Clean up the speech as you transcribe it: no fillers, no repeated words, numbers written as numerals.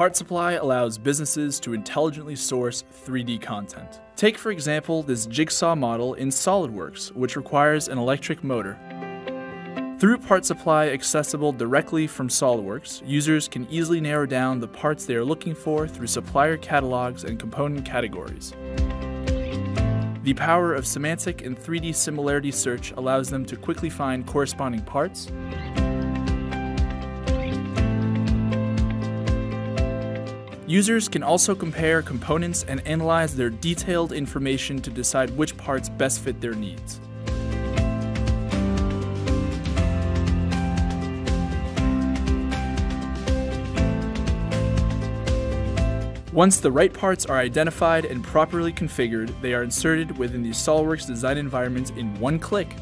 PartSupply allows businesses to intelligently source 3D content. Take, for example, this jigsaw model in Solidworks, which requires an electric motor. Through PartSupply accessible directly from SOLIDWORKS, users can easily narrow down the parts they are looking for through supplier catalogs and component categories. The power of semantic and 3D similarity search allows them to quickly find corresponding parts, users can also compare components and analyze their detailed information to decide which parts best fit their needs. Once the right parts are identified and properly configured, they are inserted within the SOLIDWORKS design environment in one click.